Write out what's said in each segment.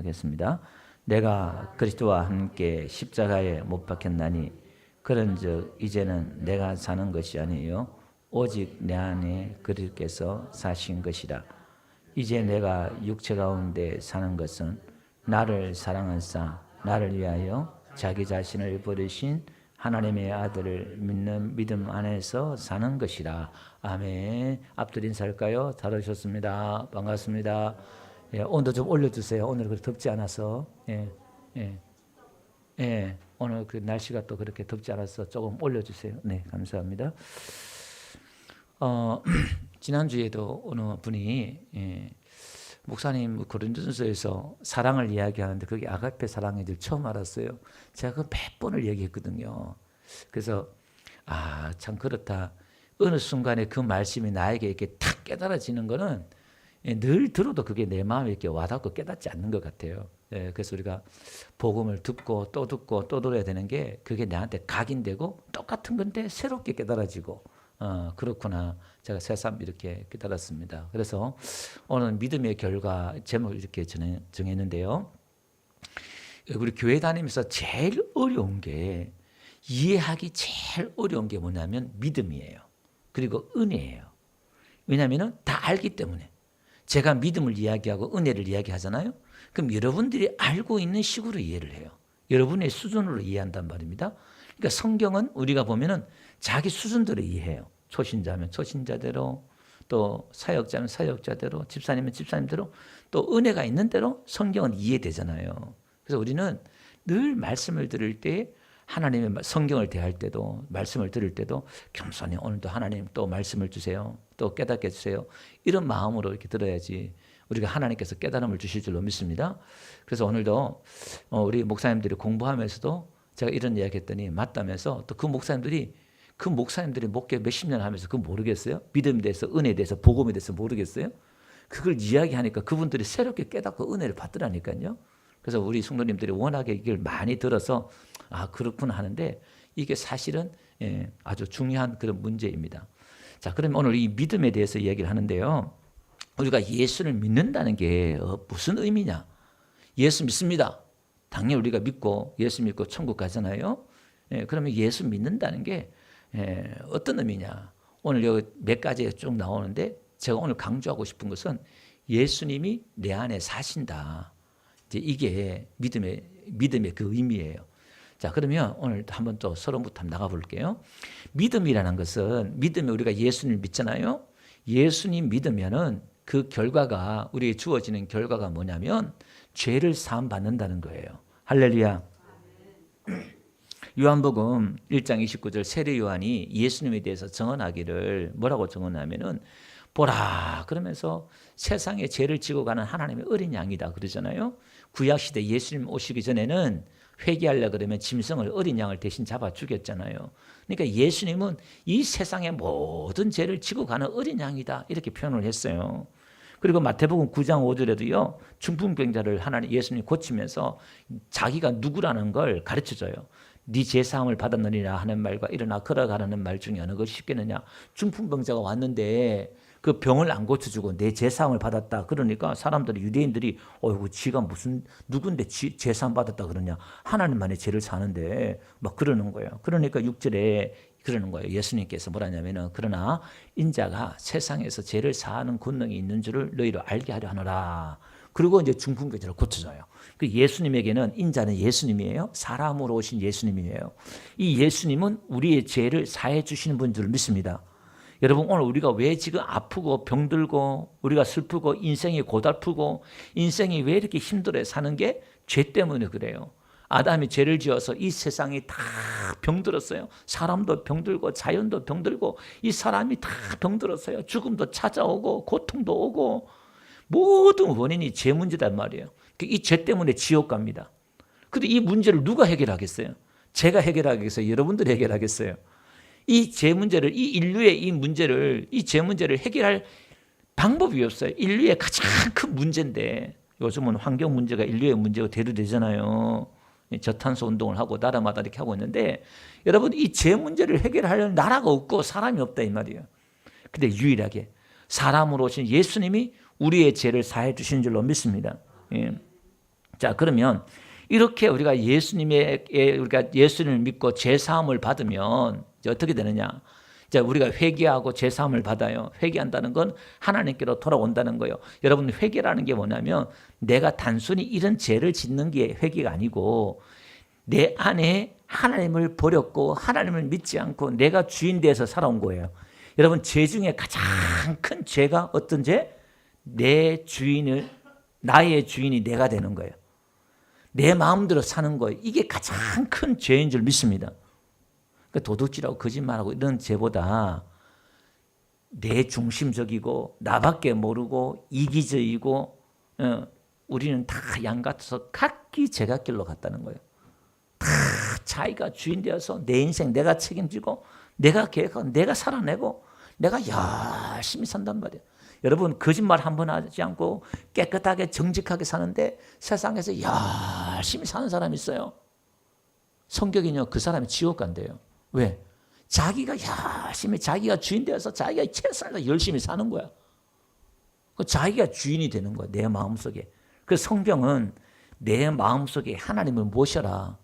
하겠습니다. 내가 그리스도와 함께 십자가에 못 박혔나니 그런즉 이제는 내가 사는 것이 아니요 오직 내 안에 그리스도께서 사신 것이라. 이제 내가 육체 가운데 사는 것은 나를 사랑하사 나를 위하여 자기 자신을 버리신 하나님의 아들을 믿는 믿음 안에서 사는 것이라. 아멘. 앞들 인사할까요? 잘 오셨습니다. 반갑습니다. 예, 온도 좀 올려주세요. 오늘 그렇게 덥지 않아서. 오늘 그 날씨가 또 그렇게 덥지 않아서 조금 올려주세요. 네, 감사합니다. 지난주에도 어느 분이 목사님 고린도전서에서 사랑을 이야기하는데 그게 아가페 사랑인 줄 처음 알았어요. 제가 그 몇 번을 얘기했거든요. 그래서 참 그렇다. 어느 순간에 그 말씀이 나에게 이렇게 탁 깨달아지는 거는 늘 들어도 그게 내 마음에 이렇게 와닿고 깨닫지 않는 것 같아요. 그래서 우리가 복음을 듣고 또 들어야 되는 게 그게 나한테 각인되고 똑같은 건데 새롭게 깨달아지고 그렇구나. 제가 새삼 이렇게 깨달았습니다. 그래서 오늘 믿음의 결과 제목을 이렇게 정했는데요. 우리 교회 다니면서 제일 어려운 게 이해하기 제일 어려운 게 뭐냐면 믿음이에요. 그리고 은혜예요. 왜냐하면 다 알기 때문에. 제가 믿음을 이야기하고 은혜를 이야기하잖아요. 그럼 여러분들이 알고 있는 식으로 이해를 해요. 여러분의 수준으로 이해한단 말입니다. 그러니까 성경은 우리가 보면은 자기 수준대로 이해해요. 초신자면 초신자대로, 또 사역자면 사역자대로, 집사님은 집사님대로, 또 은혜가 있는 대로 성경은 이해되잖아요. 그래서 우리는 늘 말씀을 들을 때 하나님의 성경을 대할 때도 말씀을 들을 때도 겸손히 오늘도 하나님 또 말씀을 주세요. 또 깨닫게 해주세요. 이런 마음으로 이렇게 들어야지 우리가 하나님께서 깨달음을 주실 줄로 믿습니다. 그래서 오늘도 우리 목사님들이 공부하면서도 제가 이런 이야기 했더니 맞다면서 또 그 목사님들이 목회 몇십 년 하면서 그거 모르겠어요? 믿음에 대해서, 은혜에 대해서, 복음에 대해서 모르겠어요? 그걸 이야기하니까 그분들이 새롭게 깨닫고 은혜를 받더라니까요. 그래서 우리 성도님들이 워낙에 이걸 많이 들어서 그렇구나 하는데 이게 사실은 아주 중요한 그런 문제입니다. 자, 그러면 오늘 이 믿음에 대해서 이야기를 하는데요. 우리가 예수를 믿는다는 게 무슨 의미냐? 예수 믿습니다. 당연히 우리가 믿고 예수 믿고 천국 가잖아요. 그러면 예수 믿는다는 게 어떤 의미냐? 오늘 여기 몇 가지 쭉 나오는데 제가 오늘 강조하고 싶은 것은 예수님이 내 안에 사신다. 이제 이게 믿음의 그 의미예요. 자, 그러면 오늘 한번 또 서론부터 한번 나가볼게요. 믿음이라는 것은 믿음에 우리가 예수님을 믿잖아요. 예수님 믿으면은 그 결과가 우리에게 주어지는 결과가 뭐냐면 죄를 사함 받는다는 거예요. 할렐루야. 요한복음 1장 29절 세례 요한이 예수님에 대해서 증언하기를 뭐라고 증언하면은 보라 그러면서 세상에 죄를 지고 가는 하나님의 어린 양이다 그러잖아요. 구약시대 예수님 오시기 전에는 회개하려 그러면 짐승을 어린 양을 대신 잡아 죽였잖아요. 그러니까 예수님은 이 세상의 모든 죄를 지고 가는 어린 양이다 이렇게 표현을 했어요. 그리고 마태복음 9장 5절에도요. 중풍병자를 하나님 예수님이 고치면서 자기가 누구라는 걸 가르쳐줘요. 네 죄사함을 받았느니라 하는 말과 일어나 걸어가라는 말 중에 어느 것이 쉽겠느냐. 중풍병자가 왔는데 그 병을 안 고쳐주고 내 죄사함을 받았다. 그러니까 사람들이 유대인들이 지가 무슨 누군데 죄사함 받았다 그러냐. 하나님만의 죄를 사는데 막 그러는 거예요. 그러니까 6절에 그러는 거예요. 예수님께서 뭐라냐면은 그러나 인자가 세상에서 죄를 사하는 권능이 있는 줄을 너희로 알게 하려 하노라. 그리고 이제 중풍병자를 고쳐줘요. 그 예수님에게는 인자는 예수님이에요. 사람으로 오신 예수님이에요. 이 예수님은 우리의 죄를 사해 주시는 분인 줄 믿습니다. 여러분 오늘 우리가 왜 지금 아프고 병들고 우리가 슬프고 인생이 고달프고 인생이 왜 이렇게 힘들어 사는 게 죄 때문에 그래요. 아담이 죄를 지어서 이 세상이 다 병들었어요. 사람도 병들고 자연도 병들고 이 사람이 다 병들었어요. 죽음도 찾아오고 고통도 오고 모든 원인이 죄 문제단 말이에요. 이 죄 때문에 지옥 갑니다. 그런데 이 문제를 누가 해결하겠어요? 제가 해결하겠어요? 여러분들이 해결하겠어요? 이 죄 문제를, 이 인류의 이 문제를, 이 죄 문제를 해결할 방법이 없어요. 인류의 가장 큰 문제인데 요즘은 환경 문제가 인류의 문제가 대두되잖아요. 저탄소 운동을 하고 나라마다 이렇게 하고 있는데 여러분 이 죄 문제를 해결하려는 나라가 없고 사람이 없다 이 말이에요. 근데 유일하게 사람으로 오신 예수님이 우리의 죄를 사해 주신 줄로 믿습니다. 예. 자, 그러면 이렇게 우리가 예수님을 믿고 죄 사함을 받으면 이제 어떻게 되느냐? 자, 우리가 회개하고 죄 사함을 받아요. 회개한다는 건 하나님께로 돌아온다는 거예요. 여러분, 회개라는 게 뭐냐면 내가 단순히 이런 죄를 짓는 게 회개가 아니고 내 안에 하나님을 버렸고 하나님을 믿지 않고 내가 주인 되어서 살아온 거예요. 여러분, 죄 중에 가장 큰 죄가 어떤 죄? 나의 주인이 내가 되는 거예요. 내 마음대로 사는 거예요. 이게 가장 큰 죄인 줄 믿습니다. 도둑질하고 거짓말하고 이런 죄보다 내 중심적이고 나밖에 모르고 이기적이고 우리는 다 양 같아서 각기 제각길로 갔다는 거예요. 다 자기가 주인 되어서 내 인생 내가 책임지고 내가 계획하고 내가 살아내고 내가 열심히 산단 말이에요. 여러분, 거짓말 한 번 하지 않고 깨끗하게 정직하게 사는데 세상에서 열심히 사는 사람이 있어요. 성격이요, 그 사람이 지옥 간대요. 왜? 자기가 열심히 자기가 주인 되어서 자기가 최선을 열심히 사는 거야. 자기가 주인이 되는 거야, 내 마음속에. 그 성경은 내 마음속에 하나님을 모셔라.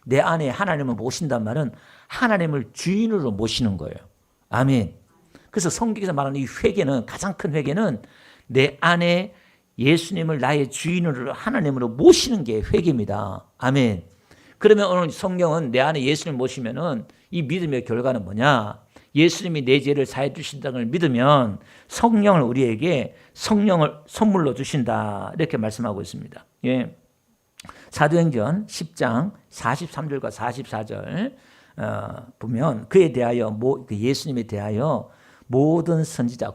내 안에 하나님을 모신단 말은 하나님을 주인으로 모시는 거예요. 아멘. 그래서 성경에서 말하는 이 회개는, 가장 큰 회개는 내 안에 예수님을 나의 주인으로 하나님으로 모시는 게 회개입니다. 아멘. 그러면 오늘 성경은 내 안에 예수님을 모시면은 이 믿음의 결과는 뭐냐? 예수님이 내 죄를 사해 주신다는 걸 믿으면 성령을 우리에게 성령을 선물로 주신다. 이렇게 말씀하고 있습니다. 예. 사도행전 10장 43절과 44절 보면 그에 대하여 예수님에 대하여 모든 선지자,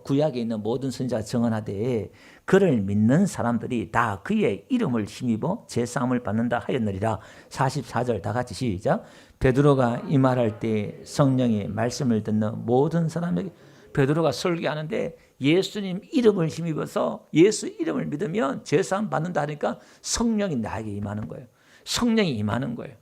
구약에 있는 모든 선지자가 증언하되 그를 믿는 사람들이 다 그의 이름을 힘입어 제사함을 받는다 하였느니라. 44절 다 같이 시작. 베드로가 이 말할 때 성령이 말씀을 듣는 모든 사람에게, 베드로가 설교하는데 예수님 이름을 힘입어서 예수 이름을 믿으면 제사함 받는다 하니까 성령이 나에게 임하는 거예요. 성령이 임하는 거예요.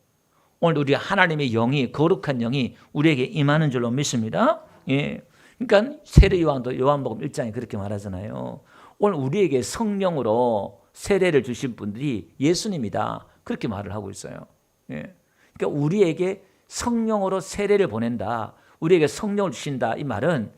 오늘 우리 하나님의 영이, 거룩한 영이 우리에게 임하는 줄로 믿습니다. 예. 그러니까 세례 요한도 요한복음 1장에 그렇게 말하잖아요. 오늘 우리에게 성령으로 세례를 주신 분들이 예수님이다. 그렇게 말을 하고 있어요. 예. 그러니까 우리에게 성령으로 세례를 보낸다. 우리에게 성령을 주신다. 이 말은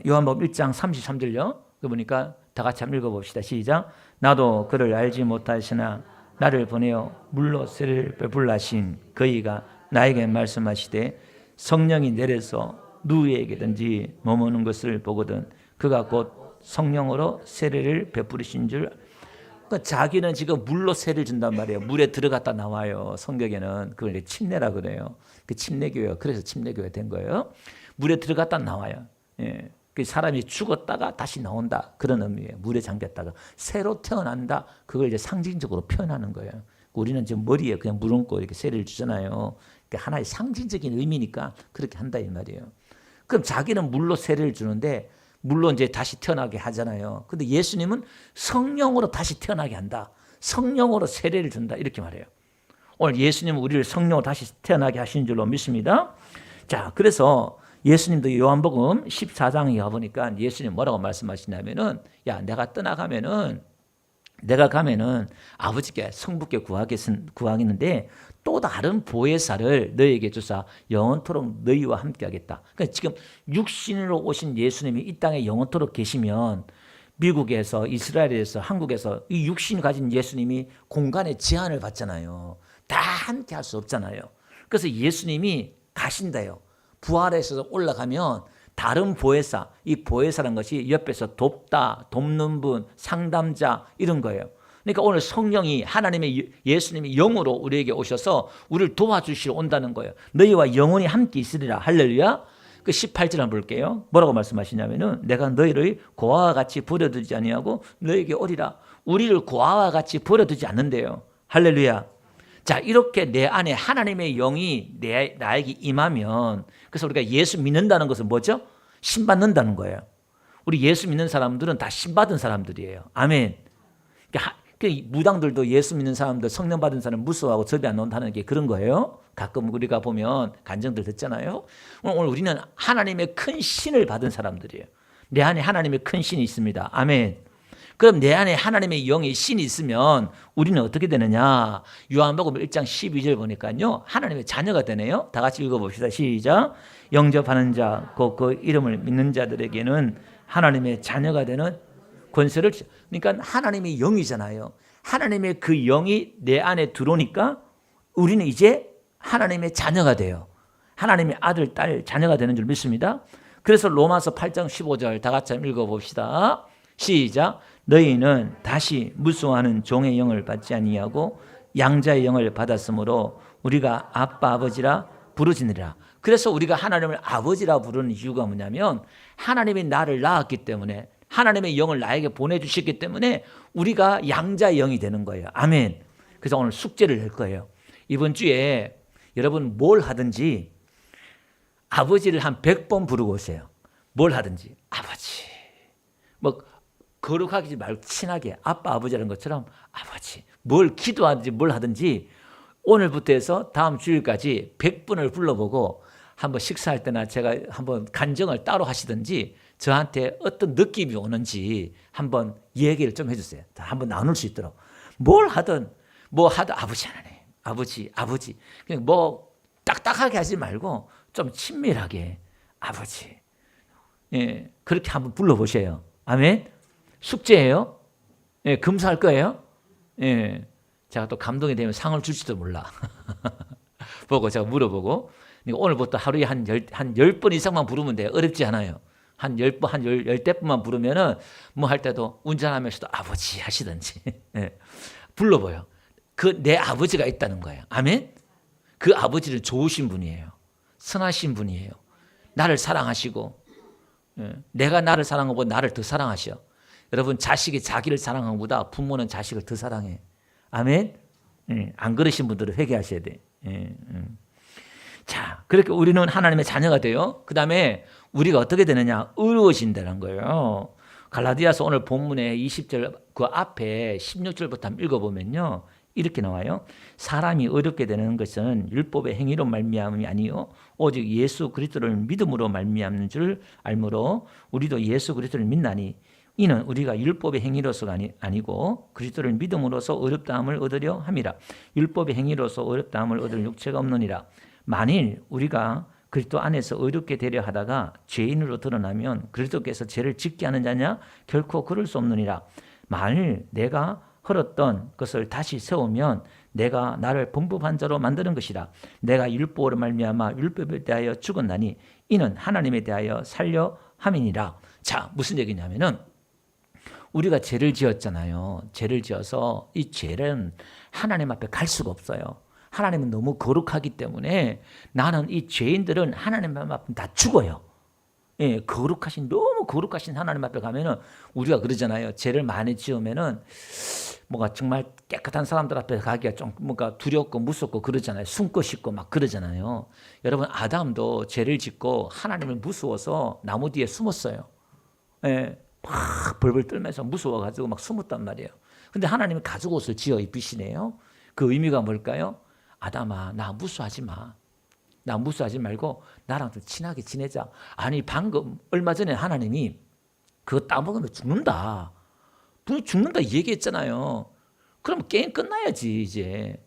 요한복음 1장 33절요. 그 보니까 다 같이 한번 읽어봅시다. 시작. 나도 그를 알지 못하시나 나를 보내어 물로 세례를 베풀라 하신 그이가 나에게 말씀하시되 성령이 내려서 누구에게든지 머무는 것을 보거든 그가 곧 성령으로 세례를 베푸리신 줄. 그러니까 자기는 지금 물로 세례를 준단 말이에요. 물에 들어갔다 나와요. 성경에는 그걸 침례라 그래요. 그 침례교회요. 그래서 침례교회 된 거예요. 물에 들어갔다 나와요. 예. 그 사람이 죽었다가 다시 나온다. 그런 의미예요. 물에 잠겼다가 새로 태어난다. 그걸 이제 상징적으로 표현하는 거예요. 우리는 지금 머리에 그냥 물 얹고 이렇게 세례를 주잖아요. 그러니까 하나의 상징적인 의미니까 그렇게 한다 이 말이에요. 그럼 자기는 물로 세례를 주는데 물로 이제 다시 태어나게 하잖아요. 근데 예수님은 성령으로 다시 태어나게 한다. 성령으로 세례를 준다. 이렇게 말해요. 오늘 예수님은 우리를 성령으로 다시 태어나게 하신 줄로 믿습니다. 자, 그래서 예수님도 요한복음 14장에 가보니까 예수님 뭐라고 말씀하시냐면은 야, 내가 가면은 아버지께 성부께 구하겠는데 또 다른 보혜사를 너희에게 주사 영원토록 너희와 함께 하겠다. 그러니까 지금 육신으로 오신 예수님이 이 땅에 영원토록 계시면 미국에서, 이스라엘에서, 한국에서 이 육신을 가진 예수님이 공간에 제한을 받잖아요. 다 함께 할 수 없잖아요. 그래서 예수님이 가신다요. 부활해서 올라가면 다른 보혜사, 이 보혜사라는 것이 옆에서 돕는 분, 상담자 이런 거예요. 그러니까 오늘 성령이 하나님의 예수님이 영으로 우리에게 오셔서 우리를 도와주시러 온다는 거예요. 너희와 영원히 함께 있으리라. 할렐루야. 그 18절 한번 볼게요. 뭐라고 말씀하시냐면은 내가 너희를 고아와 같이 버려두지 아니하고 너희에게 오리라. 우리를 고아와 같이 버려두지 않는데요. 할렐루야. 자, 이렇게 내 안에 하나님의 영이 나에게 임하면, 그래서 우리가 예수 믿는다는 것은 뭐죠? 신받는다는 거예요. 우리 예수 믿는 사람들은 다 신받은 사람들이에요. 아멘. 무당들도 예수 믿는 사람들, 성령 받은 사람 무서워하고 접이 안 나온다는 게 그런 거예요. 가끔 우리가 보면 간증들 듣잖아요. 오늘 우리는 하나님의 큰 신을 받은 사람들이에요. 내 안에 하나님의 큰 신이 있습니다. 아멘. 그럼 내 안에 하나님의 영이 신이 있으면 우리는 어떻게 되느냐? 요한복음 1장 12절 보니까요. 하나님의 자녀가 되네요. 다 같이 읽어봅시다. 시작. 영접하는 자, 곧 그 이름을 믿는 자들에게는 하나님의 자녀가 되는 권세를. 그러니까 하나님의 영이잖아요. 하나님의 그 영이 내 안에 들어오니까 우리는 이제 하나님의 자녀가 돼요. 하나님의 아들, 딸, 자녀가 되는 줄 믿습니다. 그래서 로마서 8장 15절 다 같이 한번 읽어봅시다. 시작. 너희는 다시 무수하는 종의 영을 받지 아니하고 양자의 영을 받았으므로 우리가 아빠 아버지라 부르짖느니라. 그래서 우리가 하나님을 아버지라 부르는 이유가 뭐냐면 하나님이 나를 낳았기 때문에, 하나님의 영을 나에게 보내주셨기 때문에 우리가 양자의 영이 되는 거예요. 아멘. 그래서 오늘 숙제를 할 거예요. 이번 주에 여러분 뭘 하든지 아버지를 한 100번 부르고 오세요. 뭘 하든지 아버지. 뭐 거룩하지 말고 친하게 아빠 아버지라는 것처럼 아버지. 뭘 기도하든지 뭘 하든지 오늘부터 해서 다음 주일까지 100분을 불러보고 한번 식사할 때나 제가 한번 간증을 따로 하시든지 저한테 어떤 느낌이 오는지 한번 얘기를 좀 해주세요. 한번 나눌 수 있도록. 뭘 하든 뭐 하든 아버지 하나님. 아버지. 그냥 뭐 딱딱하게 하지 말고 좀 친밀하게 아버지. 예, 그렇게 한번 불러보세요. 아멘. 숙제예요. 예, 금사할 거예요. 예, 제가 또 감동이 되면 상을 줄지도 몰라. 보고 제가 물어보고 오늘부터 하루에 한 10번 이상만 부르면 돼요. 어렵지 않아요. 한 10번, 한 10대뿐만 부르면은 뭐 할 때도 운전하면서도 아버지 하시든지. 예, 불러봐요. 그 내 아버지가 있다는 거예요. 아멘. 그 아버지는 좋으신 분이에요. 선하신 분이에요. 나를 사랑하시고, 내가 나를 사랑한 것보다 나를 더 사랑하셔. 여러분 자식이 자기를 사랑한 것보다 부모는 자식을 더 사랑해. 아멘. 안 그러신 분들은 회개하셔야 돼. 자, 그렇게 우리는 하나님의 자녀가 돼요. 그 다음에 우리가 어떻게 되느냐? 의로워진다는 거예요. 갈라디아서 오늘 본문의 20절 그 앞에 16절부터 한번 읽어보면요. 이렇게 나와요. 사람이 어렵게 되는 것은 율법의 행위로 말미암음이 아니요 오직 예수 그리스도를 믿음으로 말미암는 줄 알므로 우리도 예수 그리스도를 믿나니 이는 우리가 율법의 행위로서가 아니고 그리스도를 믿음으로써 어렵다함을 얻으려 함이라. 율법의 행위로서 어렵다함을 얻을 육체가 없느니라. 만일 우리가 그리스도 안에서 어렵게 되려 하다가 죄인으로 드러나면 그리스도께서 죄를 짓게 하는 자냐? 결코 그럴 수 없느니라. 만일 내가 헐었던 것을 다시 세우면 내가 나를 범법한 자로 만드는 것이라. 내가 율법으로 말미암아 율법에 대하여 죽었나니 이는 하나님에 대하여 살려 함이니라. 자, 무슨 얘기냐면은 우리가 죄를 지었잖아요. 죄를 지어서 이 죄는 하나님 앞에 갈 수가 없어요. 하나님은 너무 거룩하기 때문에 나는 이 죄인들은 하나님 앞에 다 죽어요. 예, 너무 거룩하신 하나님 앞에 가면은 우리가 그러잖아요. 죄를 많이 지으면은 뭔가 정말 깨끗한 사람들 앞에 가기가 좀 뭔가 두렵고 무섭고 그러잖아요. 숨고 싶고 막 그러잖아요. 여러분 아담도 죄를 짓고 하나님을 무서워서 나무 뒤에 숨었어요. 예, 막 벌벌 떨면서 무서워가지고 막 숨었단 말이에요. 근데 하나님이 가죽옷을 지어 입히시네요. 그 의미가 뭘까요? 아담아, 나 무서워하지 마. 나 무서워하지 말고 나랑 좀 친하게 지내자. 아니 방금 얼마 전에 하나님이 그거 따먹으면 죽는다. 분이 죽는다 얘기했잖아요. 그럼 게임 끝나야지 이제.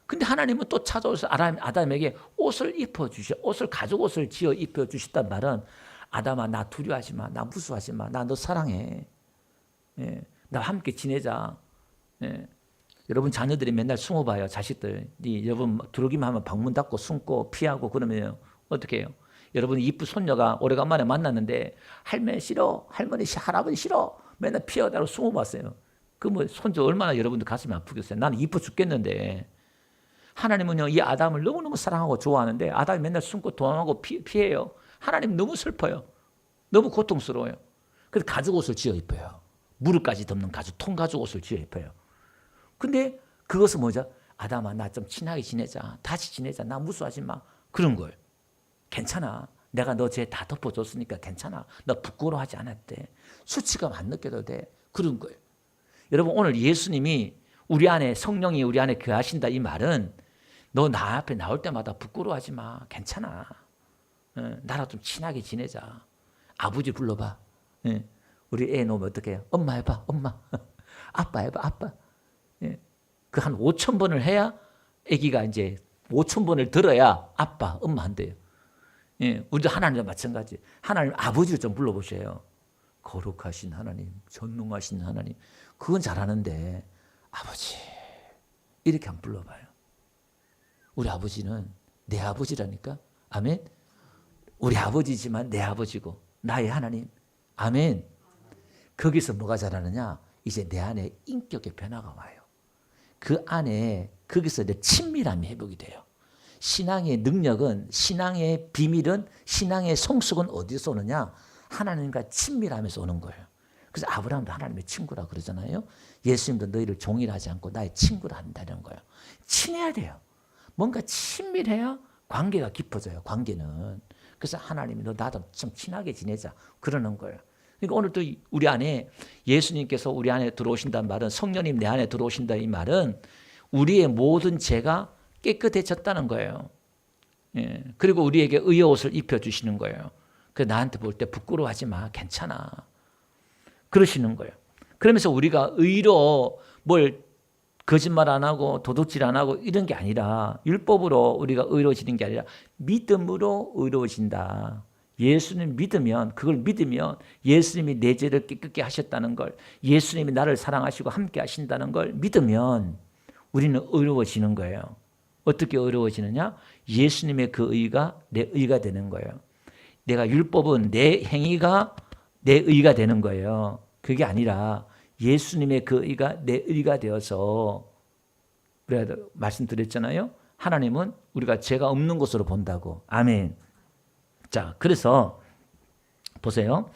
근데 하나님은 또 찾아오셔서 아담에게 옷을 입혀주셔. 가죽옷을 지어 입혀주셨단 말은 아담아 나 두려워하지 마. 나 무서워하지 마. 나 너 사랑해. 예, 나와 함께 지내자. 예. 여러분 자녀들이 맨날 숨어봐요. 자식들이 여러분 들어오기만 하면 방문 닫고 숨고 피하고 그러면 어떻게 해요? 여러분 이쁜 손녀가 오래간만에 만났는데 할머니 싫어, 할아버지 싫어. 맨날 피하다가 숨어봤어요. 그 뭐 손주 얼마나 여러분들 가슴이 아프겠어요. 나는 이뻐 죽겠는데 하나님은요 이 아담을 너무너무 사랑하고 좋아하는데 아담이 맨날 숨고 도망하고 피해요. 하나님 너무 슬퍼요. 너무 고통스러워요. 그래서 가죽옷을 지어 입혀요. 무릎까지 덮는 통가죽옷을 지어 입혀요. 근데 그것은 뭐죠? 아담아 나 좀 친하게 지내자. 다시 지내자. 나 무서워하지 마. 그런 걸. 괜찮아. 내가 너 죄 다 덮어줬으니까 괜찮아. 너 부끄러워하지 않아도 돼. 수치감 안 느껴도 돼. 그런 거예요. 여러분 오늘 예수님이 우리 안에 성령이 우리 안에 거하신다 이 말은 너 나 앞에 나올 때마다 부끄러워하지 마. 괜찮아. 나랑 좀 친하게 지내자. 아버지 불러봐. 우리 애 놓으면 어떻게 해요? 엄마 해봐, 엄마. 아빠 해봐, 아빠. 예. 그 한 5천 번을 해야 아기가 이제 5천 번을 들어야 아빠, 엄마 한대요. 예. 우리도 하나님과 마찬가지. 하나님 아버지를 좀 불러보세요. 거룩하신 하나님, 전능하신 하나님. 그건 잘하는데 아버지 이렇게 안 불러봐요. 우리 아버지는 내 아버지라니까. 아멘. 우리 아버지지만 내 아버지고 나의 하나님. 아멘. 거기서 뭐가 자라느냐? 이제 내 안에 인격의 변화가 와요. 그 안에 거기서 이제 친밀함이 회복이 돼요. 신앙의 능력은, 신앙의 비밀은, 신앙의 성숙은 어디서 오느냐? 하나님과 친밀함에서 오는 거예요. 그래서 아브라함도 하나님의 친구라 그러잖아요. 예수님도 너희를 종일하지 않고 나의 친구라 한다는 거예요. 친해야 돼요. 뭔가 친밀해야 관계가 깊어져요. 관계는. 그래서 하나님이 너 나도 좀 친하게 지내자 그러는 거예요. 그러니까 오늘도 우리 안에 예수님께서 우리 안에 들어오신다는 말은, 성령님 내 안에 들어오신다 이 말은 우리의 모든 죄가 깨끗해졌다는 거예요. 예. 그리고 우리에게 의의 옷을 입혀주시는 거예요. 그 나한테 볼 때 부끄러워하지 마. 괜찮아. 그러시는 거예요. 그러면서 우리가 의로 뭘 거짓말 안 하고 도둑질 안 하고 이런 게 아니라, 율법으로 우리가 의로워지는 게 아니라 믿음으로 의로워진다. 예수님 믿으면, 그걸 믿으면 예수님이 내 죄를 깨끗게 하셨다는 걸, 예수님이 나를 사랑하시고 함께 하신다는 걸 믿으면 우리는 의로워지는 거예요. 어떻게 의로워지느냐? 예수님의 그 의가 내 의가 되는 거예요. 내가 율법은 내 행위가 내 의가 되는 거예요. 그게 아니라 예수님의 그 의가 내 의가 되어서, 우리가 말씀드렸잖아요. 하나님은 우리가 죄가 없는 것으로 본다고. 아멘. 자, 그래서 보세요.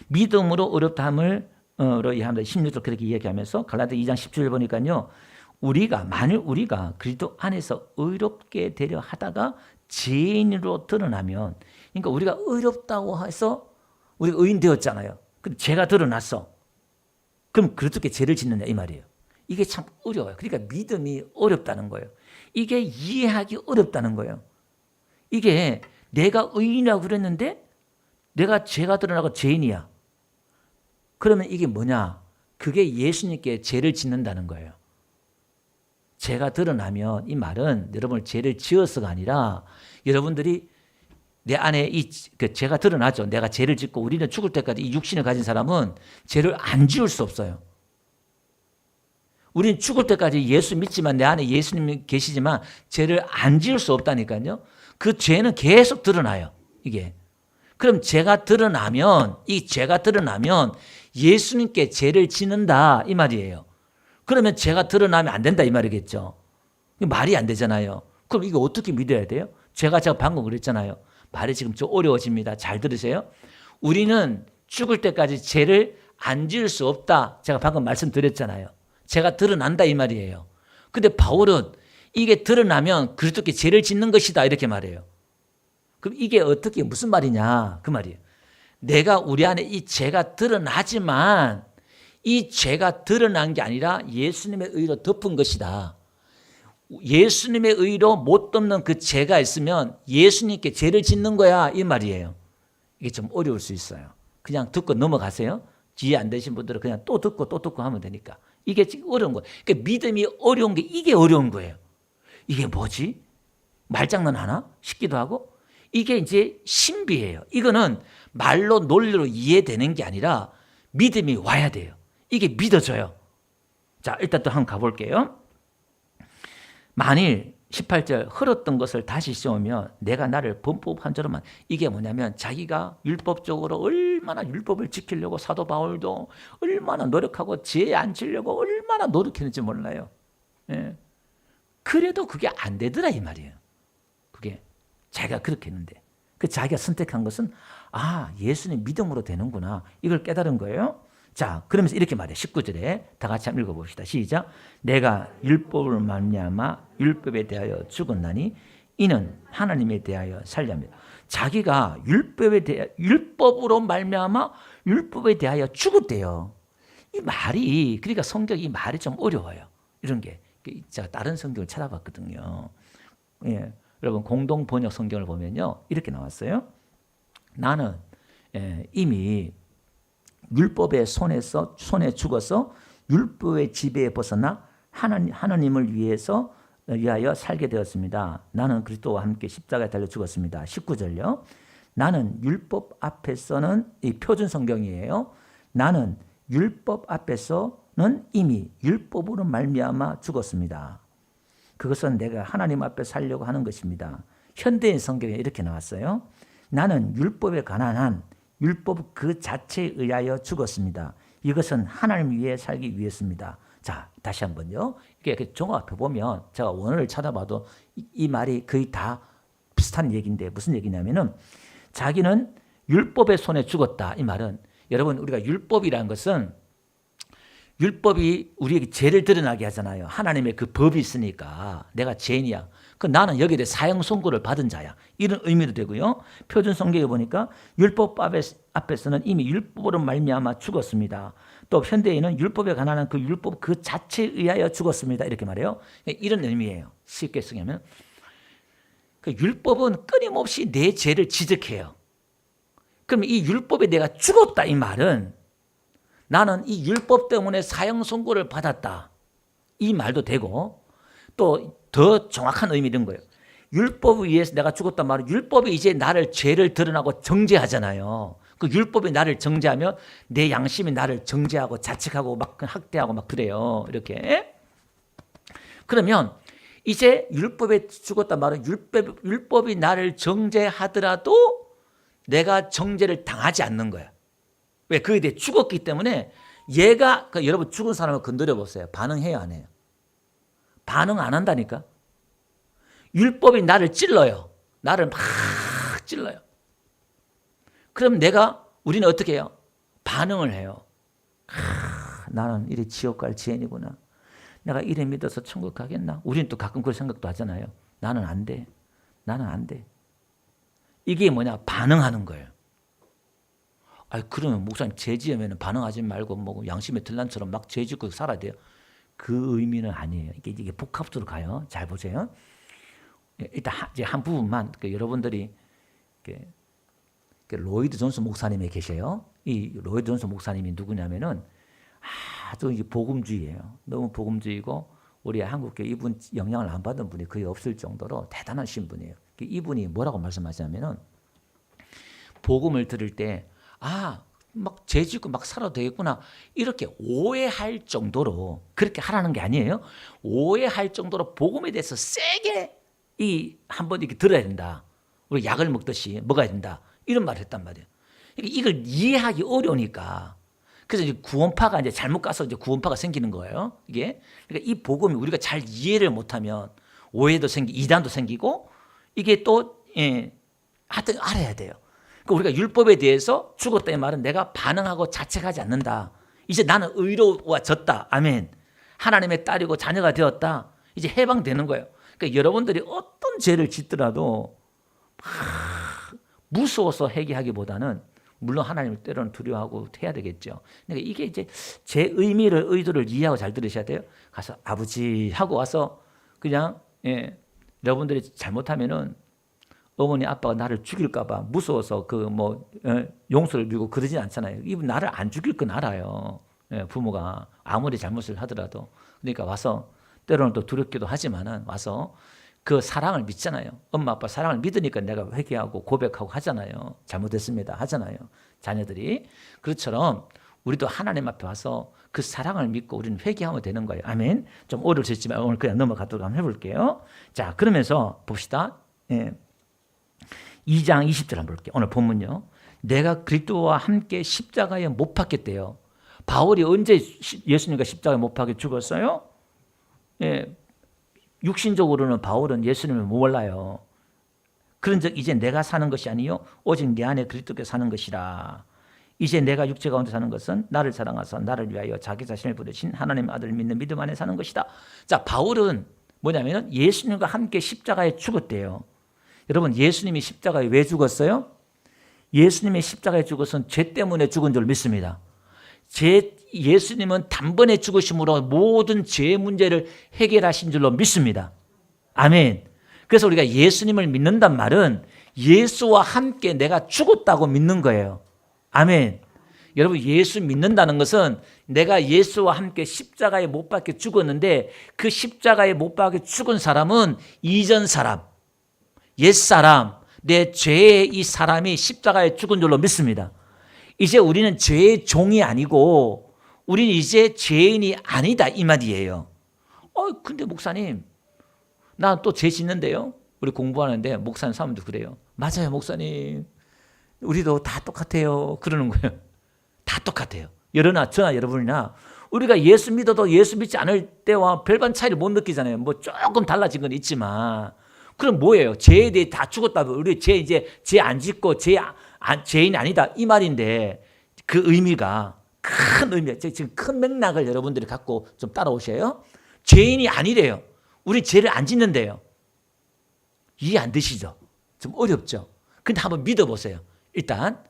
믿음으로 어렵다함을 이해합니다. 16절 그렇게 이야기하면서 갈라디아 2장 17절 보니까요. 만일 우리가 그리스도 안에서 의롭게 되려 하다가 죄인으로 드러나면, 그러니까 우리가 의롭다고 해서 우리가 의인 되었잖아요. 근데 죄가 드러났어. 그럼 그렇게 죄를 짓느냐 이 말이에요. 이게 참 어려워요. 그러니까 믿음이 어렵다는 거예요. 이게 이해하기 어렵다는 거예요. 이게 내가 의인이라고 그랬는데 내가 죄가 드러나고 죄인이야. 그러면 이게 뭐냐? 그게 예수님께 죄를 짓는다는 거예요. 죄가 드러나면, 이 말은 여러분 죄를 지어서가 아니라 여러분들이 내 안에 그 죄가 드러나죠. 내가 죄를 짓고, 우리는 죽을 때까지 이 육신을 가진 사람은 죄를 안 지을 수 없어요. 우리는 죽을 때까지 예수 믿지만 내 안에 예수님이 계시지만 죄를 안 지을 수 없다니까요. 그 죄는 계속 드러나요. 이게. 그럼 죄가 드러나면, 이 죄가 드러나면 예수님께 죄를 짓는다 이 말이에요. 그러면 죄가 드러나면 안 된다 이 말이겠죠. 말이 안 되잖아요. 그럼 이거 어떻게 믿어야 돼요? 제가 방금 그랬잖아요. 말이 지금 좀 어려워집니다. 잘 들으세요. 우리는 죽을 때까지 죄를 안 지을 수 없다. 제가 방금 말씀드렸잖아요. 죄가 드러난다 이 말이에요. 근데 바울은 이게 드러나면 그리스도께 죄를 짓는 것이다 이렇게 말해요. 그럼 이게 어떻게 무슨 말이냐 그 말이에요. 내가 우리 안에 이 죄가 드러나지만 이 죄가 드러난 게 아니라 예수님의 의로 덮은 것이다. 예수님의 의로 못 덮는 그 죄가 있으면 예수님께 죄를 짓는 거야 이 말이에요. 이게 좀 어려울 수 있어요. 그냥 듣고 넘어가세요. 이해 안 되신 분들은 그냥 또 듣고 하면 되니까. 이게 지금 어려운 거예요. 그러니까 믿음이 어려운 게 이게 어려운 거예요. 이게 뭐지? 말장난 하나? 싶기도 하고. 이게 이제 신비예요. 이거는 말로 논리로 이해되는 게 아니라 믿음이 와야 돼요. 이게 믿어져요. 자, 일단 또 한번 가볼게요. 만일 18절 흘렀던 것을 다시 씌우면 내가 나를 범법한 자로만, 이게 뭐냐면 자기가 율법적으로 얼마나 율법을 지키려고 사도 바울도 얼마나 노력하고 죄 안 지려고 얼마나 노력했는지 몰라요. 예. 그래도 그게 안 되더라 이 말이에요. 그게 자기가 그렇게 했는데 그 자기가 선택한 것은 예수님 믿음으로 되는구나 이걸 깨달은 거예요. 자, 그러면서 이렇게 말해요. 19절에 다 같이 한번 읽어봅시다. 시작. 내가 율법을 말미암아 율법에 대하여 죽었나니 이는 하나님에 대하여 살렵니다. 자기가 율법으로 말미암아 율법에 대하여 죽었대요. 이 말이, 그러니까 성경 이 말이 좀 어려워요. 이런 게 제가 다른 성경을 찾아봤거든요. 예, 여러분 공동 번역 성경을 보면요 이렇게 나왔어요. 나는 이미 율법의 손에 죽어서 율법의 지배에 벗어나 하나님을 위하여 살게 되었습니다. 나는 그리스도와 함께 십자가에 달려 죽었습니다. 19절요. 나는 율법 앞에서는, 이 표준 성경이에요. 나는 율법 앞에서는 이미 율법으로 말미암아 죽었습니다. 그것은 내가 하나님 앞에 살려고 하는 것입니다. 현대인 성경에 이렇게 나왔어요. 나는 율법에 관한 한 율법 그 자체에 의하여 죽었습니다. 이것은 하나님 위해 살기 위해서입니다. 자, 다시 한번요. 이렇게 종합해 보면 제가 원어를 찾아봐도 이 말이 거의 다 비슷한 얘기인데 무슨 얘기냐면은 자기는 율법의 손에 죽었다. 이 말은 여러분 우리가 율법이라는 것은 율법이 우리에게 죄를 드러나게 하잖아요. 하나님의 그 법이 있으니까 내가 죄인이야. 그 나는 여기에 대해 사형 선고를 받은 자야. 이런 의미도 되고요. 표준 성경에 보니까 율법 앞에서는 이미 율법으로 말미암아 죽었습니다. 또 현대인은 율법에 관한 그 율법 그 자체에 의하여 죽었습니다. 이렇게 말해요. 이런 의미예요. 쉽게 쓰면 그 율법은 끊임없이 내 죄를 지적해요. 그럼 이 율법에 내가 죽었다 이 말은 나는 이 율법 때문에 사형 선고를 받았다. 이 말도 되고 또 더 정확한 의미인 거예요. 율법에 의해서 내가 죽었단 말은 율법이 이제 나를 죄를 드러나고 정죄하잖아요. 그 율법이 나를 정죄하면 내 양심이 나를 정죄하고 자책하고 막 학대하고 막 그래요. 이렇게. 그러면 이제 율법에 죽었단 말은 율법이 나를 정죄하더라도 내가 정죄를 당하지 않는 거야. 왜? 그에 대해 죽었기 때문에 얘가 여러분 죽은 사람을 건드려 보세요. 반응해요, 안 해요? 반응 안 한다니까. 율법이 나를 찔러요. 나를 막 찔러요. 그럼 우리는 어떻게 해요? 반응을 해요. 나는 이래 지옥 갈 죄인이구나. 내가 이래 믿어서 천국 가겠나? 우리는 또 가끔 그런 생각도 하잖아요. 나는 안 돼. 나는 안 돼. 이게 뭐냐? 반응하는 거예요. 그러면 목사님 죄 지으면 반응하지 말고 뭐 양심의 들란처럼 막 죄 짓고 살아야 돼요. 그 의미는 아니에요. 이게 복합적으로 가요. 잘 보세요. 일단 이제 한 부분만 여러분들이 로이드 존스 목사님이 계세요. 이 로이드 존스 목사님이 누구냐면은 아주 복음주의예요. 너무 복음주의고 우리 한국에 이분 영향을 안 받은 분이 거의 없을 정도로 대단하신 분이에요. 이분이 뭐라고 말씀하시냐면은 복음을 들을 때 막 죄 짓고 막 살아도 되겠구나 이렇게 오해할 정도로 그렇게 하라는 게 아니에요. 오해할 정도로 복음에 대해서 세게 한번 이렇게 들어야 된다. 우리 약을 먹듯이 먹어야 된다. 이런 말을 했단 말이에요. 그러니까 이걸 이해하기 어려우니까. 그래서 이제 구원파가 이제 잘못 가서 이제 구원파가 생기는 거예요. 이게. 그러니까 이 복음이 우리가 잘 이해를 못하면 오해도 이단도 생기고 이게 또 하여튼 알아야 돼요. 우리가 율법에 대해서 죽었다 이 말은 내가 반응하고 자책하지 않는다. 이제 나는 의로워졌다. 아멘. 하나님의 딸이고 자녀가 되었다. 이제 해방되는 거예요. 그러니까 여러분들이 어떤 죄를 짓더라도 무서워서 회개하기보다는 물론 하나님을 때로는 두려워하고 해야 되겠죠. 그러니까 이게 이제 제 의도를 이해하고 잘 들으셔야 돼요. 가서 아버지 하고 와서 그냥 여러분들이 잘못하면은 어머니 아빠가 나를 죽일까 봐 무서워서 용서를 빌고 그러진 않잖아요. 이분 나를 안 죽일 건 알아요. 부모가 아무리 잘못을 하더라도. 그러니까 와서 때로는 또 두렵기도 하지만은 와서 그 사랑을 믿잖아요. 엄마 아빠 사랑을 믿으니까 내가 회개하고 고백하고 하잖아요. 잘못했습니다 하잖아요. 자녀들이. 그것처럼 우리도 하나님 앞에 와서 그 사랑을 믿고 우리는 회개하면 되는 거예요. 아멘. 좀 오를 수 있지만 오늘 그냥 넘어가도록 한번 해볼게요. 자, 그러면서 봅시다. 2장 20절 한번 볼게요. 오늘 본문요. 내가 그리스도와 함께 십자가에 못 박혔대요. 바울이 언제 예수님과 십자가에 못 박혀 죽었어요? 육신적으로는 바울은 예수님을 몰라요. 그런즉 이제 내가 사는 것이 아니요 오직 내 안에 그리스도께서 사는 것이라. 이제 내가 육체 가운데 사는 것은 나를 사랑하사 나를 위하여 자기 자신을 부르신 하나님의 아들을 믿는 믿음 안에 사는 것이다. 자, 바울은 뭐냐면 예수님과 함께 십자가에 죽었대요. 여러분, 예수님이 십자가에 왜 죽었어요? 예수님이 십자가에 죽었은 죄 때문에 죽은 줄 믿습니다. 예수님은 단번에 죽으심으로 모든 죄의 문제를 해결하신 줄로 믿습니다. 아멘. 그래서 우리가 예수님을 믿는단 말은 예수와 함께 내가 죽었다고 믿는 거예요. 아멘. 여러분, 예수 믿는다는 것은 내가 예수와 함께 십자가에 못 박혀 죽었는데 그 십자가에 못 박혀 죽은 사람은 이전 사람, 옛사람, 내 죄의 이 사람이 십자가에 죽은 줄로 믿습니다. 이제 우리는 죄의 종이 아니고 우리는 이제 죄인이 아니다 이 말이에요. 근데 목사님, 나 또 죄 짓는데요. 우리 공부하는데 목사님 사람도 그래요. 맞아요, 목사님. 우리도 다 똑같아요. 그러는 거예요. 다 똑같아요. 저나 여러분이나 우리가 예수 믿어도 예수 믿지 않을 때와 별반 차이를 못 느끼잖아요. 뭐 조금 달라진 건 있지만. 그럼 뭐예요? 죄에 대해 다 죽었다고 우리 죄 안 짓고 죄인이 아니다 이 말인데 그 의미가 큰 의미, 지금 큰 맥락을 여러분들이 갖고 좀 따라오셔요. 죄인이 아니래요. 우리 죄를 안 짓는데요. 이해 안 되시죠? 좀 어렵죠? 근데 한번 믿어보세요. 일단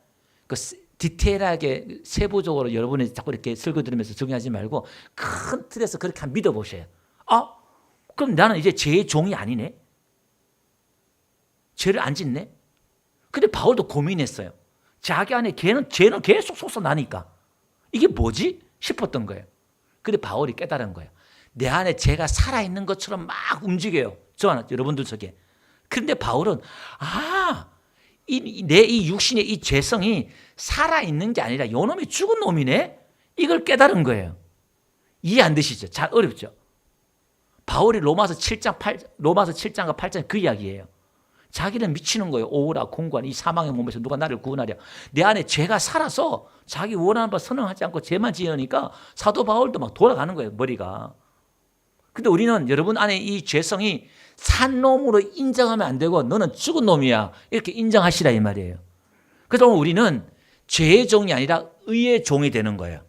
그 디테일하게 세부적으로 여러분이 자꾸 이렇게 설교 들으면서 정리하지 말고 큰 틀에서 그렇게 한번 믿어보세요. 그럼 나는 이제 죄의 종이 아니네. 죄를 안 짓네. 근데 바울도 고민했어요. 자기 안에 죄는 계속 솟아나니까 이게 뭐지? 싶었던 거예요. 근데 바울이 깨달은 거예요. 내 안에 죄가 살아있는 것처럼 막 움직여요. 저와 여러분들 속에. 근데 바울은 내 이 육신의 이 죄성이 살아있는 게 아니라 요놈이 죽은 놈이네? 이걸 깨달은 거예요. 이해 안 되시죠? 잘 어렵죠? 바울이 로마서 7장과 8장 그 이야기예요. 자기는 미치는 거예요. 오라 공고한 이 사망의 몸에서 누가 나를 구원하랴. 내 안에 죄가 살아서 자기 원하는 바 선언하지 않고 죄만 지으니까 사도 바울도 막 돌아가는 거예요. 머리가. 근데 우리는 여러분 안에 이 죄성이 산 놈으로 인정하면 안 되고 너는 죽은 놈이야. 이렇게 인정하시라 이 말이에요. 그래서 우리는 죄의 종이 아니라 의의 종이 되는 거예요.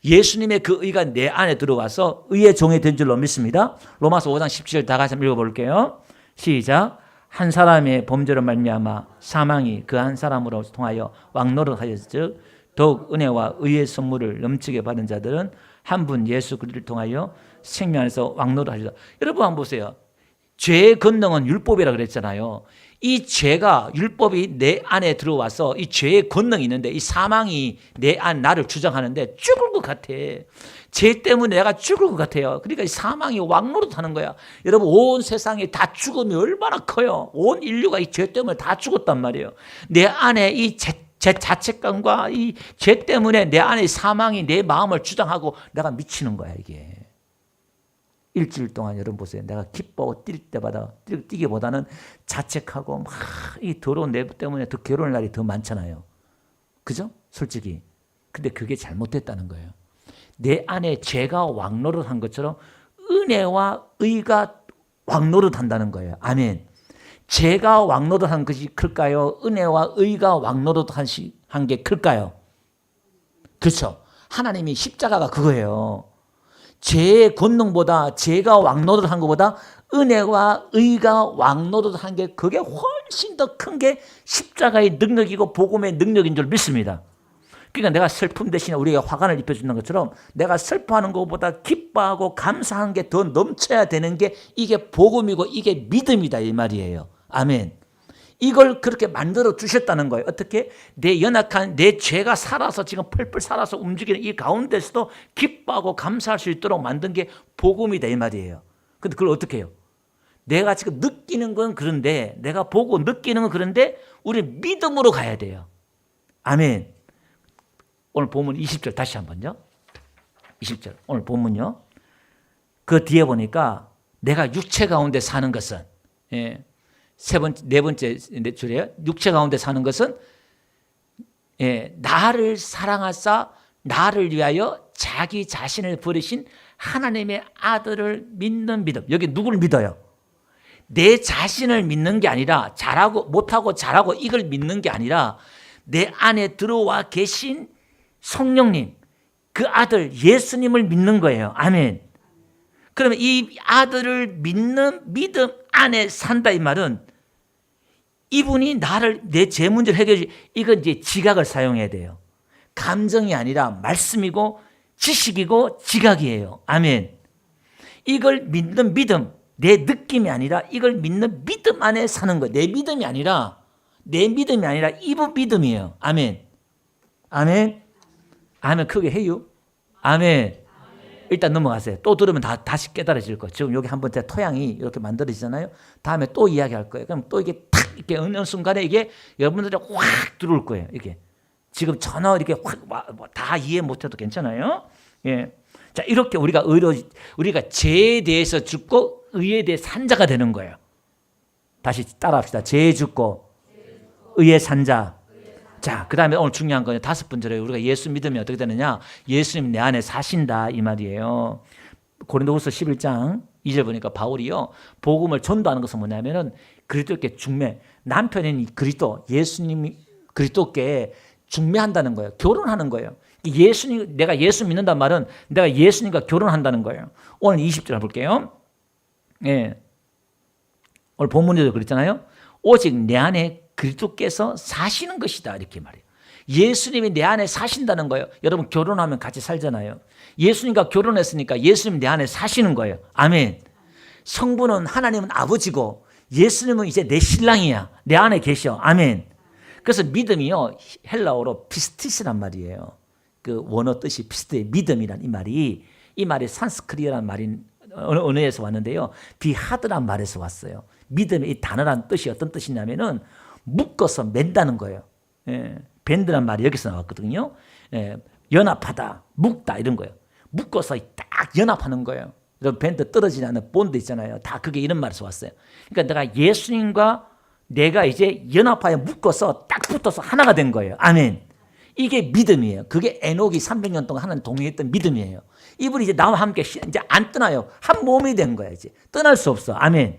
예수님의 그 의가 내 안에 들어와서 의의 종이 된 줄로 믿습니다. 로마서 5장 17절 다 같이 한번 읽어볼게요. 시작. 한 사람의 범죄로 말미암아 사망이 그 한 사람으로 통하여 왕노릇하였즉 더욱 은혜와 의의 선물을 넘치게 받은 자들은 한 분 예수 그리스도를 통하여 생명 안에서 왕노릇하리라. 여러분 한번 보세요. 죄의 권능은 율법이라고 그랬잖아요. 이 죄가 율법이 내 안에 들어와서 이 죄의 권능이 있는데 이 사망이 나를 주장하는데 죽을 것 같아. 죄 때문에 내가 죽을 것 같아요. 그러니까 이 사망이 왕노릇하는 거야. 여러분 온 세상에 다 죽음이 얼마나 커요. 온 인류가 이 죄 때문에 다 죽었단 말이에요. 내 안에 이 제 자책감과 이 죄 때문에 내 안에 사망이 내 마음을 주장하고 내가 미치는 거야 이게. 일주일 동안 여러분 보세요. 내가 기뻐하고 뛸 때마다 뛰기보다는 자책하고 막 이 더러운 내 때문에 더 괴로운 날이 더 많잖아요. 그죠? 솔직히. 근데 그게 잘못됐다는 거예요. 내 안에 죄가 왕노릇한 것처럼 은혜와 의가 왕노릇한다는 거예요. 아멘. 죄가 왕노릇한 것이 클까요? 은혜와 의가 왕노릇한 게 클까요? 그렇죠. 하나님이 십자가가 그거예요. 죄의 권능보다 죄가 왕노릇한 것보다 은혜와 의가 왕노릇한 게 그게 훨씬 더 큰 게 십자가의 능력이고 복음의 능력인 줄 믿습니다. 그러니까 내가 슬픔 대신에 우리에게 화관을 입혀주는 것처럼 내가 슬퍼하는 것보다 기뻐하고 감사한 게 더 넘쳐야 되는 게 이게 복음이고 이게 믿음이다 이 말이에요. 아멘. 이걸 그렇게 만들어 주셨다는 거예요. 어떻게? 내 연약한 내 죄가 살아서 지금 펄펄 살아서 움직이는 이 가운데서도 기뻐하고 감사할 수 있도록 만든 게 복음이다 이 말이에요. 근데 그걸 어떻게 해요? 내가 지금 느끼는 건 그런데 내가 보고 느끼는 건 그런데 우리 믿음으로 가야 돼요. 아멘. 오늘 본문 20절 다시 한번요. 20절 오늘 본문요. 그 뒤에 보니까 내가 육체 가운데 사는 것은 네 번째 줄이에요. 육체 가운데 사는 것은 나를 사랑하사 나를 위하여 자기 자신을 버리신 하나님의 아들을 믿는 믿음. 여기 누구를 믿어요? 내 자신을 믿는 게 아니라 잘하고 못하고 잘하고 이걸 믿는 게 아니라 내 안에 들어와 계신 성령님, 그 아들 예수님을 믿는 거예요. 아멘. 그러면 이 아들을 믿는 믿음 안에 산다 이 말은 이분이 나를 내 죄 문제를 해결해 이건 이제 지각을 사용해야 돼요. 감정이 아니라 말씀이고 지식이고 지각이에요. 아멘. 이걸 믿는 믿음, 내 느낌이 아니라 이걸 믿는 믿음 안에 사는 거예요. 내 믿음이 아니라 이분 믿음이에요. 아멘. 아멘. 아멘 크게 해요. 아멘. 일단 넘어가세요. 또 들으면 다시 깨달아질 거예요. 지금 여기 한번 제 토양이 이렇게 만들어지잖아요. 다음에 또 이야기할 거예요. 그럼 또 이게 탁 이렇게 어느 순간에 이게 여러분들이 확 들어올 거예요. 이게 지금 전혀 이렇게 확 다 이해 못해도 괜찮아요. 예. 자 이렇게 우리가 죄에 대해서 죽고 의에 대해 산자가 되는 거예요. 다시 따라합시다. 죄에 죽고 의에 산자. 자, 그 다음에 오늘 중요한 거는 5번째로 우리가 예수 믿으면 어떻게 되느냐? 예수님 내 안에 사신다 이 말이에요. 고린도후서 11장 2절 보니까 바울이요 복음을 전도하는 것은 뭐냐면은 그리스도께 중매, 남편인 그리스도 예수님이 그리스도께 중매한다는 거예요. 결혼하는 거예요. 예수님, 내가 예수 믿는단 말은 내가 예수님과 결혼한다는 거예요. 오늘 20절 볼게요. 예. 오늘 본문에도 그랬잖아요. 오직 내 안에 그리스도께서 사시는 것이다 이렇게 말해요. 예수님이 내 안에 사신다는 거예요. 여러분 결혼하면 같이 살잖아요. 예수님과 결혼했으니까 예수님 내 안에 사시는 거예요. 아멘. 성부는 하나님은 아버지고 예수님은 이제 내 신랑이야. 내 안에 계셔. 아멘. 그래서 믿음이요 헬라어로 피스티스란 말이에요. 그 원어 뜻이 피스트의 믿음이란 이 말이 산스크리트란 말인 언어에서 왔는데요. 비하드란 말에서 왔어요. 믿음의 이 단어란 뜻이 어떤 뜻이냐면은 묶어서 맨다는 거예요. 예, 밴드란 말이 여기서 나왔거든요. 예, 연합하다, 묶다 이런 거예요. 묶어서 딱 연합하는 거예요. 여러분 밴드 떨어지지 않는 본드 있잖아요. 다 그게 이런 말에서 왔어요. 그러니까 내가 예수님과 내가 이제 연합하여 묶어서 딱 붙어서 하나가 된 거예요. 아멘. 이게 믿음이에요. 그게 에녹이 300년 동안 하나님 동행했던 믿음이에요. 이분이 이제 나와 함께 이제 안 떠나요. 한 몸이 된 거야 이제. 떠날 수 없어. 아멘.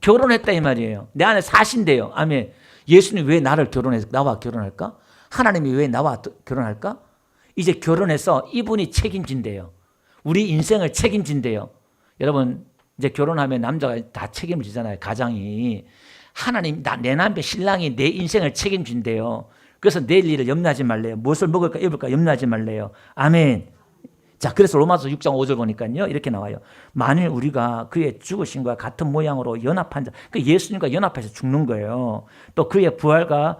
결혼했다 이 말이에요. 내 안에 사신대요. 아멘. 예수님 왜 나와 결혼할까? 하나님이 왜 나와 결혼할까? 이제 결혼해서 이분이 책임진대요. 우리 인생을 책임진대요. 여러분 이제 결혼하면 남자가 다 책임을 지잖아요. 가장이. 하나님 내 남편 신랑이 내 인생을 책임진대요. 그래서 내일 일을 염려하지 말래요. 무엇을 먹을까 입을까 염려하지 말래요. 아멘. 자, 그래서 로마서 6장 5절 보니까요. 이렇게 나와요. 만일 우리가 그의 죽으심과 같은 모양으로 연합한 자, 그 예수님과 연합해서 죽는 거예요. 또 그의 부활과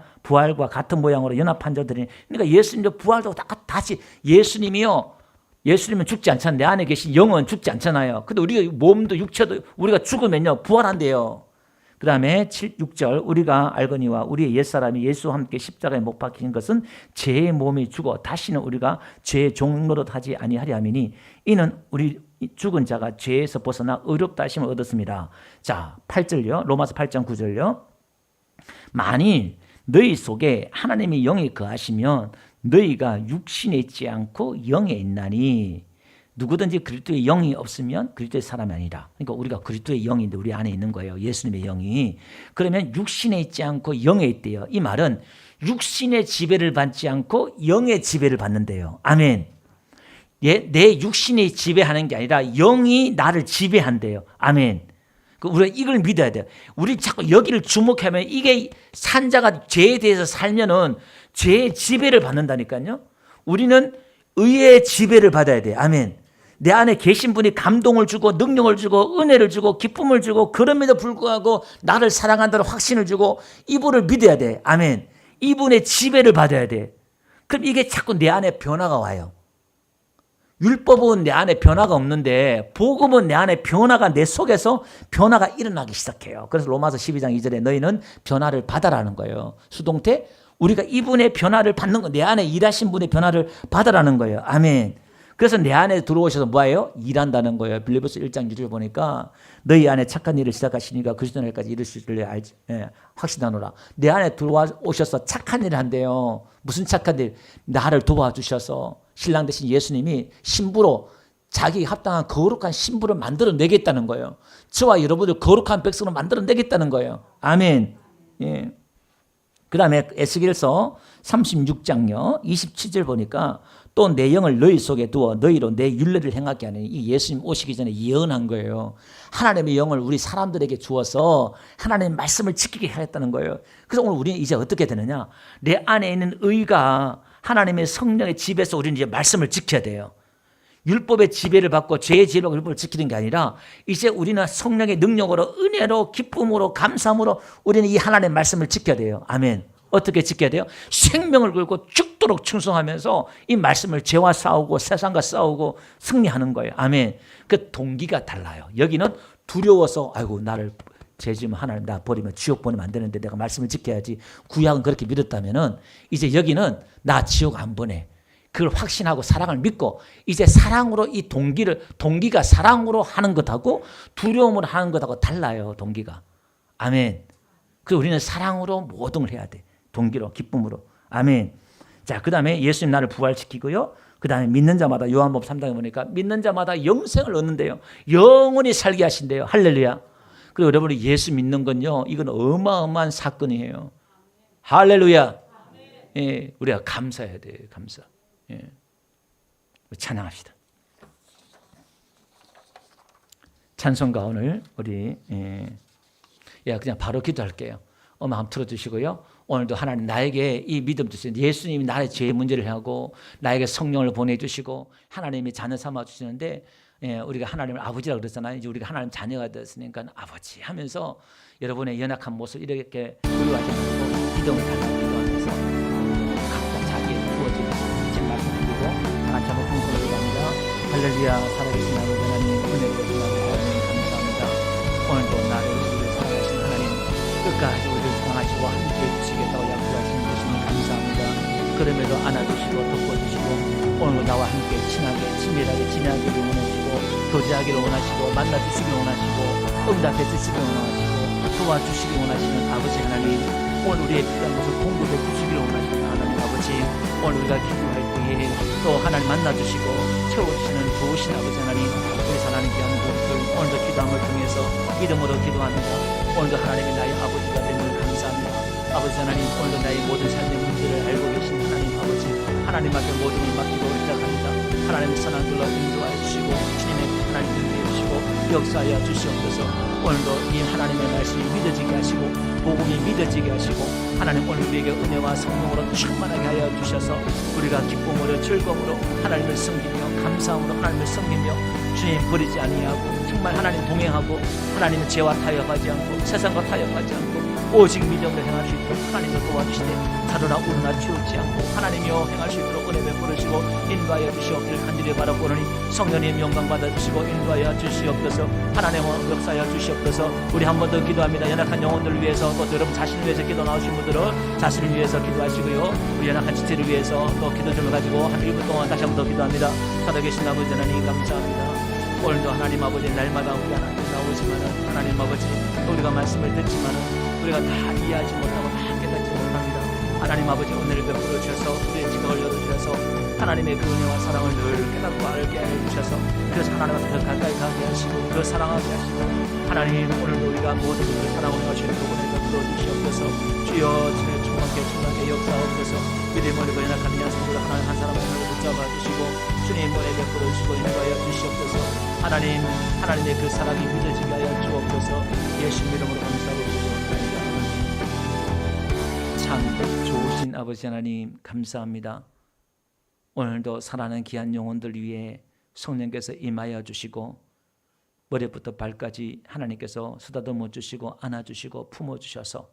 같은 모양으로 연합한 자들이, 그러니까 예수님도 부활도 다시 예수님이요. 예수님은 죽지 않잖아요. 내 안에 계신 영은 죽지 않잖아요. 근데 우리가 몸도 육체도 우리가 죽으면요. 부활한대요. 그 다음에 6절 우리가 알거니와 우리의 옛사람이 예수와 함께 십자가에 못 박힌 것은 죄의 몸이 죽어 다시는 우리가 죄의 종노릇 하지 아니하리 하미니 이는 우리 죽은 자가 죄에서 벗어나 의롭다 하심을 얻었습니다. 자 8절요. 로마서 8장 9절요. 만일 너희 속에 하나님의 영이 거하시면 너희가 육신에 있지 않고 영에 있나니 누구든지 그리스도의 영이 없으면 그리스도의 사람이 아니라. 그러니까 우리가 그리스도의 영인데 우리 안에 있는 거예요. 예수님의 영이. 그러면 육신에 있지 않고 영에 있대요. 이 말은 육신의 지배를 받지 않고 영의 지배를 받는데요. 아멘. 내 육신이 지배하는 게 아니라 영이 나를 지배한대요. 아멘. 우리가 이걸 믿어야 돼요. 우리 자꾸 여기를 주목하면 이게 산자가 죄에 대해서 살면은 죄의 지배를 받는다니까요. 우리는 의의 지배를 받아야 돼요. 아멘. 내 안에 계신 분이 감동을 주고 능력을 주고 은혜를 주고 기쁨을 주고 그럼에도 불구하고 나를 사랑한다는 확신을 주고 이분을 믿어야 돼. 아멘. 이분의 지배를 받아야 돼. 그럼 이게 자꾸 내 안에 변화가 와요. 율법은 내 안에 변화가 없는데 복음은 내 안에 변화가 내 속에서 변화가 일어나기 시작해요. 그래서 로마서 12장 2절에 너희는 변화를 받아라는 거예요. 수동태 우리가 이분의 변화를 받는 거, 내 안에 일하신 분의 변화를 받아라는 거예요. 아멘. 그래서 내 안에 들어오셔서 뭐예요? 일한다는 거예요. 빌립보서 1장 6절 보니까 너희 안에 착한 일을 시작하시니까 그리스도 날까지 이르실 줄 확신하노라. 내 안에 들어오셔서 착한 일을 한대요. 무슨 착한 일? 나를 도와주셔서 신랑 되신 예수님이 신부로 자기에 합당한 거룩한 신부를 만들어내겠다는 거예요. 저와 여러분들 거룩한 백성으로 만들어내겠다는 거예요. 아멘. 예. 그 다음에 에스겔서 36장요 27절 보니까 또 내 영을 너희 속에 두어 너희로 내 율례를 행하게 하니 이 예수님 오시기 전에 예언한 거예요. 하나님의 영을 우리 사람들에게 주어서 하나님의 말씀을 지키게 하겠다는 거예요. 그래서 오늘 우리는 이제 어떻게 되느냐? 내 안에 있는 의가 하나님의 성령의 지배에서 우리는 이제 말씀을 지켜야 돼요. 율법의 지배를 받고 죄의 지배로 율법을 지키는 게 아니라 이제 우리는 성령의 능력으로 은혜로 기쁨으로 감사함으로 우리는 이 하나님의 말씀을 지켜야 돼요. 아멘. 어떻게 지켜야 돼요? 생명을 걸고 죽도록 충성하면서 이 말씀을 죄와 싸우고 세상과 싸우고 승리하는 거예요. 아멘. 그 동기가 달라요. 여기는 두려워서 아이고 나를 죄지면 하나님 나 버리면 지옥 보내면 안 되는데 내가 말씀을 지켜야지. 구약은 그렇게 믿었다면은 이제 여기는 나 지옥 안 보내. 그걸 확신하고 사랑을 믿고 이제 사랑으로 이 동기가 사랑으로 하는 것하고 두려움으로 하는 것하고 달라요. 동기가. 아멘. 그래서 우리는 사랑으로 모든 걸 해야 돼. 동기로 기쁨으로. 아멘. 자, 그 다음에 예수님 나를 부활시키고요. 그 다음에 믿는 자마다 요한복음 3장에 보니까 믿는 자마다 영생을 얻는데요. 영원히 살게 하신대요. 할렐루야. 그리고 여러분이 예수 믿는 건요. 이건 어마어마한 사건이에요. 할렐루야. 예, 우리가 감사해야 돼요. 감사. 예. 찬양합시다. 찬송가 오늘 우리 그냥 바로 기도할게요. 마음 틀어주시고요. 오늘도 하나님 나에게 이 믿음 주시는 예수님이 나의 죄의 문제를 하고 나에게 성령을 보내주시고 하나님이 자녀 삼아 주시는데 우리가 하나님을 아버지라고 그랬잖아요. 이제 우리가 하나님 자녀가 됐으니까 아버지 하면서 여러분의 연약한 모습 이렇게 고요하지 말고 기도를 달라고 기도하면서 각자 자기의 부어진 진 말씀 드리고 하나님 잡아 풍성을 기도합니다. 할렐루야. 살아계신 아버지 하나님 은혜를 주시고 감사합니다. 오늘도 나를 사랑하신 하나님 끝까지 우리를 사랑하시고 함께 해주시겠다고 약속하신 주시니 감사합니다. 그럼에도 안아주시고 덮어주시고 오늘도 나와 함께 친하게 친밀하게 지내기를 원하시고 교제하기를 원하시고 만나주시길 원하시고 응답해 주시길 원하시고 도와주시길 원하시는 아버지 하나님 오늘 우리의 필요한 것을 공급해 주시길 원하시는 하나님 아버지 오늘 우리가 기도할 때에 또 하나님 만나주시고 채워주시는 좋으신 아버지 하나님 우리 하나님 귀한 분들 오늘도 기도함을 통해서 믿음으로 기도합니다. 오늘도 하나님이 나의 아버지가 됨을 감사합니다. 아버지 하나님 오늘도 나의 모든 삶의 문제를 알고 계신 하나님 아버지 하나님 앞에 모든 걸 맡기고 시작합니다. 하나님의 선한 길로 인도하여 주시고 주님의 하나님 인도해 주시고 역사하여 주시옵소서. 오늘도 이 하나님의 말씀이 믿어지게 하시고 복음이 믿어지게 하시고 하나님 오늘 우리에게 은혜와 성령으로 충만하게 하여 주셔서 우리가 기쁨으로 즐거움으로 하나님을 섬기며 감사함으로 하나님을 섬기며 주님 버리지 아니하고 정말 하나님 동행하고 하나님의 죄와 타협하지 않고 세상과 타협하지 않고 오직 믿음으로 행할 수 있도록 하나님을 도와주시되 가로나 우르나 치우지 않고 하나님이여 행할 수 있도록 은혜 베풀으시고 인도하여 주시옵기를 간절히 바라고 오노니 성령님 영광 받아주시고 인도하여 주시옵소서. 하나님의 역사하여 주시옵소서. 우리 한 번 더 기도합니다. 연약한 영혼들을 위해서 또 여러분 자신을 위해서 기도 나오신 분들은 자신을 위해서 기도하시고요. 우리 연약한 지체를 위해서 또 기도 좀 가지고 한 1분 동안 다시 한 번 더 기도합니다. 살아계신 아버지 하나님 감사합니다. 오늘도 하나님 아버지 날마다 우리 하나님 나오지만은 하나님 아버지 우리가 말씀을 듣지만은 우리가 다 이해하지 못하고 다 깨닫지 못합니다. 하나님 아버지 은혜를 베풀어 주셔서 우리의 지각을 열어주셔서 하나님의 그 은혜와 사랑을 늘 깨닫고 알게 하여 주셔서 그래서 하나님과 더 가까이 가게 하시고 더 사랑하게 하시고 하나님 오늘도 우리가 모든 분들 사랑을 하시는 부분에 베풀어 주시옵소서. 주여 주의 충만하게 역사하옵소서. 믿음을 버리고 연약한 양성으로 하나님 한 사람 오늘도 붙잡아 주시고 주님 은혜 베풀어 주시고 인도하여 주시옵소서. 하나님의 그 사랑이 믿어지게 하여 주옵소서. 예수 이름으로 감사하고 기도합니다. 참 좋으신 아버지 하나님 감사합니다. 오늘도 사랑하는 귀한 영혼들 위해 성령께서 임하여 주시고 머리부터 발까지 하나님께서 쓰다듬어 주시고 안아주시고 품어주셔서